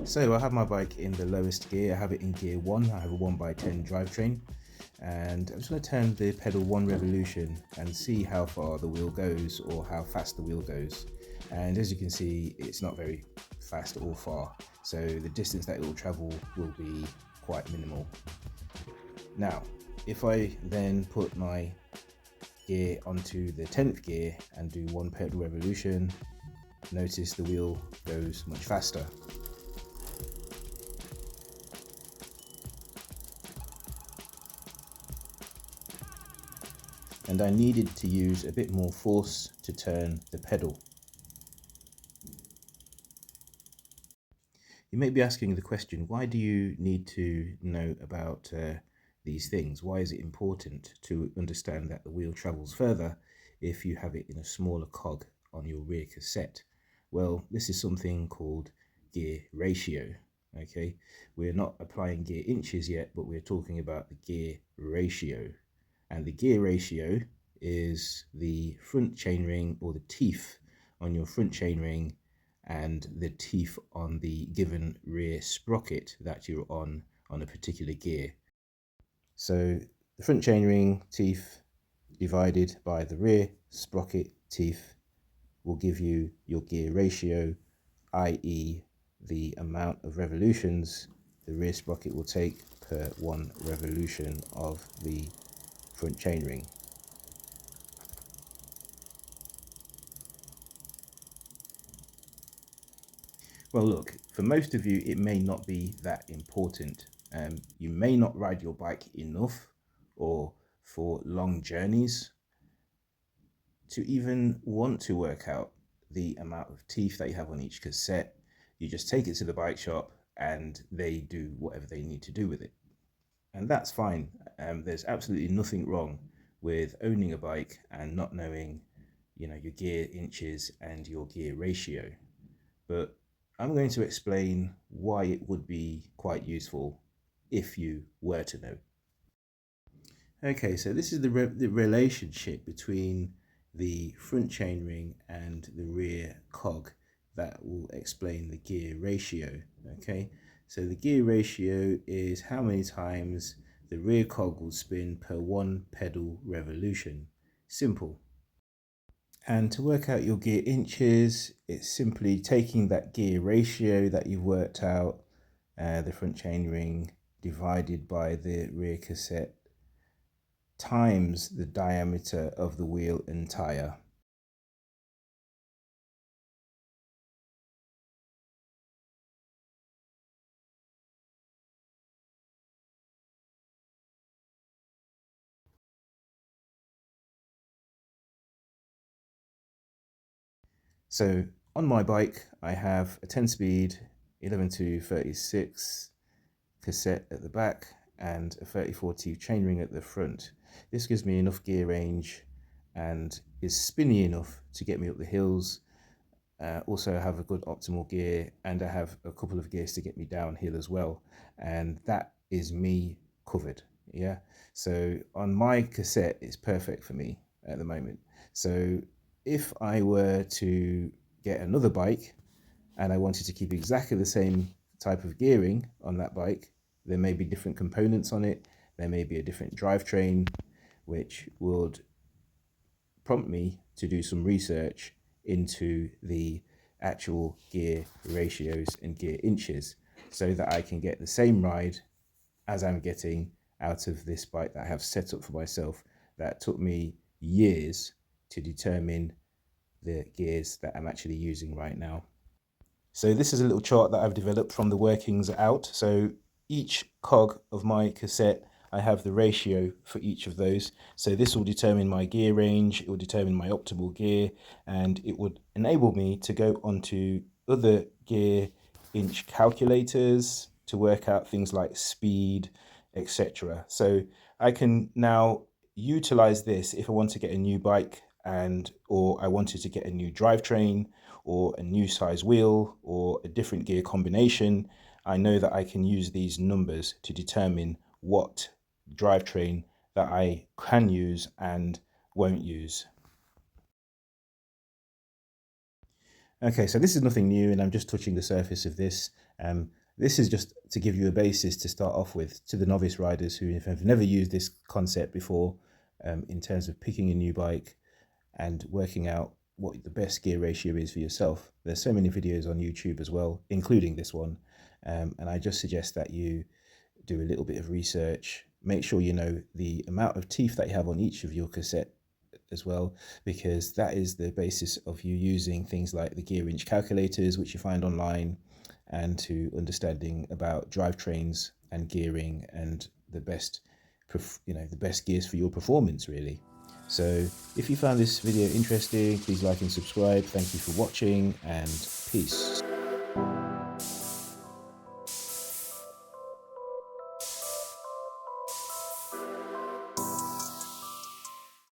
So I have my bike in the lowest gear. I have it in gear 1. I have a 1x10 drivetrain, and I'm just going to turn the pedal 1 revolution and see how far the wheel goes, or how fast the wheel goes. And as you can see, it's not very fast or far, so the distance that it will travel will be quite minimal. Now, if I then put my gear onto the 10th gear and do 1 pedal revolution, notice the wheel goes much faster. And I needed to use a bit more force to turn the pedal. You may be asking the question, why do you need to know about these things? Why is it important to understand that the wheel travels further if you have it in a smaller cog on your rear cassette? Well, this is something called gear ratio. Okay, we're not applying gear inches yet, but we're talking about the gear ratio. And the gear ratio is the front chainring, or the teeth on your front chainring, and the teeth on the given rear sprocket that you're on a particular gear. So the front chainring teeth divided by the rear sprocket teeth will give you your gear ratio, i.e. the amount of revolutions the rear sprocket will take per 1 revolution of the front chainring. Well, look, for most of you, it may not be that important. You may not ride your bike enough or for long journeys to even want to work out the amount of teeth that you have on each cassette. You just take it to the bike shop and they do whatever they need to do with it. And that's fine. There's absolutely nothing wrong with owning a bike and not knowing, your gear inches and your gear ratio. But I'm going to explain why it would be quite useful if you were to know. Okay, so this is the relationship between the front chainring and the rear cog that will explain the gear ratio. Okay, so the gear ratio is how many times the rear cog will spin per 1 pedal revolution. Simple. And to work out your gear inches, it's simply taking that gear ratio that you've worked out, the front chainring divided by the rear cassette, times the diameter of the wheel and tire. So on my bike, I have a 10-speed 11 to 36 cassette at the back and a 34 teeth chainring at the front. This gives me enough gear range and is spinny enough to get me up the hills. Also, I have a good optimal gear, and I have a couple of gears to get me downhill as well. And that is me covered. Yeah. So on my cassette, it's perfect for me at the moment. So if I were to get another bike and I wanted to keep exactly the same type of gearing on that bike, there may be different components on it. There may be a different drivetrain, which would prompt me to do some research into the actual gear ratios and gear inches so that I can get the same ride as I'm getting out of this bike that I have set up for myself, that took me years to determine the gears that I'm actually using right now. So this is a little chart that I've developed from the workings out. So each cog of my cassette, I have the ratio for each of those. So this will determine my gear range, it will determine my optimal gear, and it would enable me to go onto other gear inch calculators to work out things like speed, etc. So I can now utilize this if I want to get a new bike, or I wanted to get a new drivetrain or a new size wheel or a different gear combination. I know that I can use these numbers to determine what drivetrain that I can use and won't use. Okay, so this is nothing new, and I'm just touching the surface of this. This is just to give you a basis to start off with to the novice riders who have never used this concept before, in terms of picking a new bike and working out what the best gear ratio is for yourself. There's so many videos on YouTube as well, including this one. And I just suggest that you do a little bit of research, make sure you know the amount of teeth that you have on each of your cassette as well, because that is the basis of you using things like the gear inch calculators, which you find online, and to understanding about drivetrains and gearing and the best, the best gears for your performance, really. So if you found this video interesting, please like and subscribe. Thank you for watching, and peace.